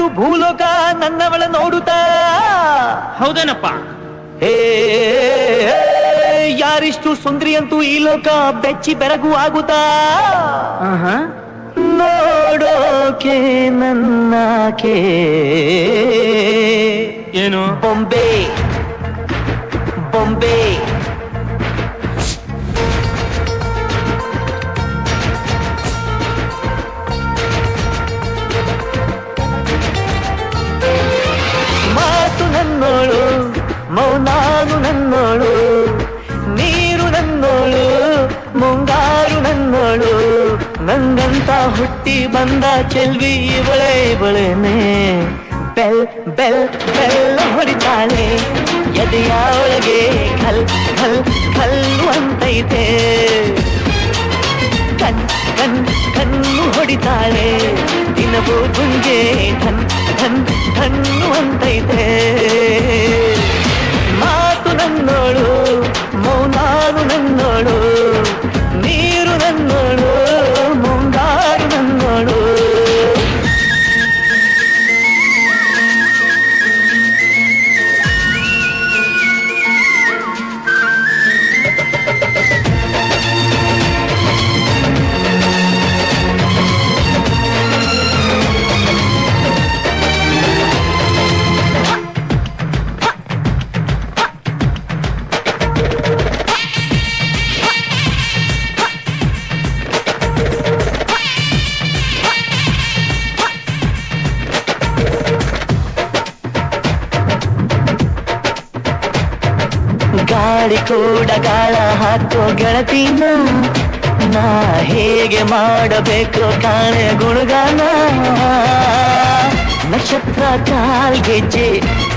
ಬಂತು ಭೂಲೋಕ ನನ್ನವಳ ನೋಡುತ್ತಾ. ಹೌದೇನಪ್ಪ? ಹೇ ಯಾರಿಷ್ಟು ಸುಂದ್ರಿ ಅಂತೂ ಈ ಲೋಕ ಬೆಚ್ಚಿ ಬೆರಗು ಆಗುತ್ತಾ. ನೋಡೋಕೆ ನನ್ನಕೆ ಏನು? ಬೊಂಬೆ ಬೊಂಬೆ ಮಾತು ನನ್ನೋಳು, ಮೌನಾನು ನನ್ನೋಳು, ನೀರು ನನ್ನೋಳು, ಮುಂಗಾರು ನನ್ನೋಳು, ನಂಗಂತ ಹುಟ್ಟಿ ಬಂದ ಚೆಲ್ವಿ ಇವಳೆ ಇವಳೇನೆ. ಬೆಲ್ ಬೆಲ್ ಬೆಲ್ಲ ಹೊಡಿತಾಳೆ ಎದೆಯ ಒಳಗೆ ಖಲ್ ಖಲ್ ಖಲ್ಲು ಅಂತೈತೆ. ಕಣ್ ಕಣ್ ಕಣ್ಣು ಹೊಡಿತಾಳೆ ದಿನವೂ ಗುಂಗೆ ಧನ್ ಧನ್ ಧಣ್ಣು ಅಂತೈತೆ. ಮಾತು ನನ್ನೋಳು, ಮೌನಾರು ನನ್ನೋಳು, ನೀರು ನನ್ನೋಳು, ಮುಂಗಾರು ನನ್ನೋಳು. ಗಾಳಿ ಕೂಡ ಗಾಳ ಹಾಕೋ ಗೆಳತಿನ, ನಾ ಹೇಗೆ ಮಾಡಬೇಕು ಕಾಣೆ ಗುಣಗಾನ. ನಕ್ಷತ್ರ ಕಾಲ್ಗೆಜ್ಜೆ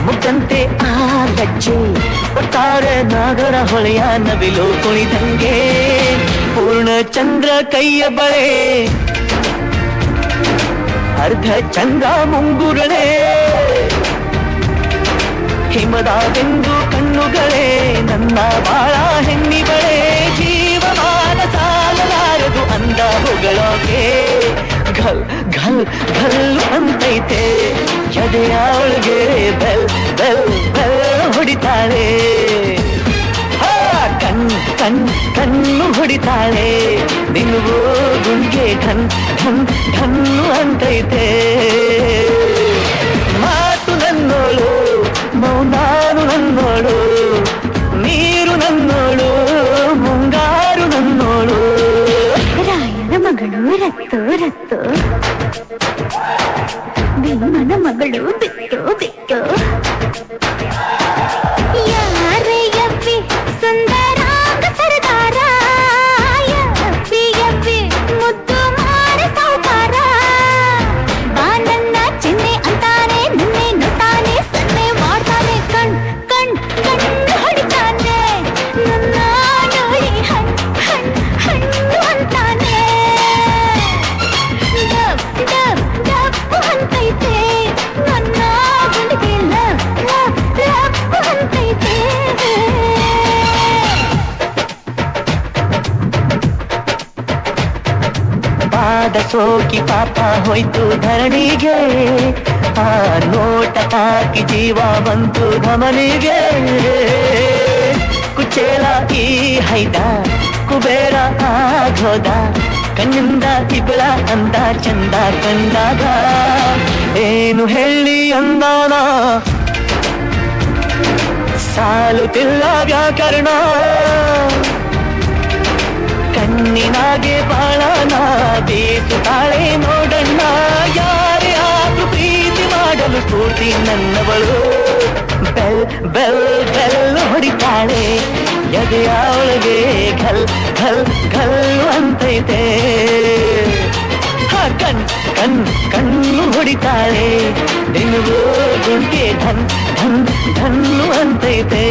ಮುಖಂತೆ ಆ ಲಜ್ಜೆ, ಒಟ್ಟಾರೆ ನಾಗರ ಹೊಳೆಯ ನವಿಲು ಕುಣಿದಂಗೆ. ಪೂರ್ಣ ಚಂದ್ರ ಕೈಯ ಬಳೆ, ಅರ್ಧ ಚಂದ್ರ ಮುಂಗುರಳೆ, ಹಿಮದ ಬೆಂದು ಕಣ್ಣುಗಳೇ ನನ್ನ ಬಾಳ ಹೆಣ್ಣಿಬಳೆ. ಜೀವಮಾನ ಸಾಲಲಾರದು ಅಂದ ಹೊಗಳೋಕೆ ಘಲ್ ಘಲ್ ಘಲ್ಲು ಅಂತೈತೆ ಎದೆಯ ಒಳಗೆ. ಬೆಲ್ ಬೆಲ್ ಬೆಲ್ ಹೊಡಿತಾಳೆ, ಕಣ್ ಕಣ್ ಕಣ್ಣು ಹೊಡಿತಾಳೆ ನಿನ್ನುವು ಗುಂಗೆ ಘನ್ ಘನ್ ಘನ್ನು ಅಂತೈತೆ. ಮಾತು ನನ್ನೋಳು, ಮೌನಾನು ನನ್ನೋಳು, ನೀರು ನನ್ನೋಳು, ಮುಂಗಾರು ನನ್ನೋಳು. ರಾಯನ ಮಗಳು ರತ್ತು ರತ್ತು, ಭೀಮನ ಮಗಳು ಬಿಟ್ಟು ಬಿಟ್ಟು. ಯಾರೇ ಯಪ್ಪಿ ಸುಂದರ ಸರದಾರ, ಯಪ್ಪಿ ಯಪ್ಪಿ ಮುದ್ದು ಮಾರ ಸಾವುಕಾರ. ಬಾ ನನ್ನ ಚಿನ್ನೆ ಅಂತಾನೆ, ನಿನ್ನೆ ನುತ್ತಾನೆ, ಸನ್ನೆ ಮಾಡ್ತಾನೆ, ಕಣ್ ಕಣ್ ಕಣ್ಣು ಹೊಡಿತಾನೆ, ನನ್ನ ನೋಡಿ ಹಣ್ ಹಣ್ ಹಣ್ಣು ಅಂತಾನೆ. ಡಬ್ ಡಬ್ ಡಬ್ಬು ಅಂತೈತೆ ನನ್ನ ಗುಂಡಿಗೆ, ಲವ್ ಲವ್ ಲಬ್ಬು ಅಂತೈತೆ. ಪಾದ ಸೋಕಿ ಪಾಪ ಹೋಯ್ತು ಧರಣಿಗೆ, ಆ ನೋಟ ತಾಕಿ ಜೀವ ಬಂತು ಧಮನಿಗೆ. ಕುಚೇಲ ಈ ಹೈದ ಕುಬೇರ ಆಗೋದ, ಕಣ್ಣಿಂದ ಇಬ್ಬಳ ಅಂದ ಚಂದ ಕಂಡಾಗ. ಏನು ಹೇಳಿ ಅಂದಾನ ಸಾಲುತ್ತಿಲ್ಲ ವ್ಯಾಕರಣ, ಕಣ್ಣಿನಾಗೆ ಬಾಳನ ಬೀಸುತ್ತಾಳೆ ನೋಡಣ್ಣ. ಯಾರೇ ಆದ್ರೂ ಪ್ರೀತಿ ಮಾಡಲು ಸ್ಫೂರ್ತಿ ನನ್ನವಳು. ಬೆಲ್ ಬೆಲ್ ಬೆಲ್ ಹೊಡಿತಾಳೆ ಎದೆಯ ಒಳಗೆ ಘಲ್ ಘಲ್ ಘಲ್ಲು ಅಂತೈತೆ. ಕಣ್ ಕಣ್ ಕಣ್ಣು ಹೊಡಿತಾಳೆ ನಿನ್ನುವು ಗುಂಗೆ ಧನ್ ಧನ್ ಧನ್ನು ಅಂತೈತೆ.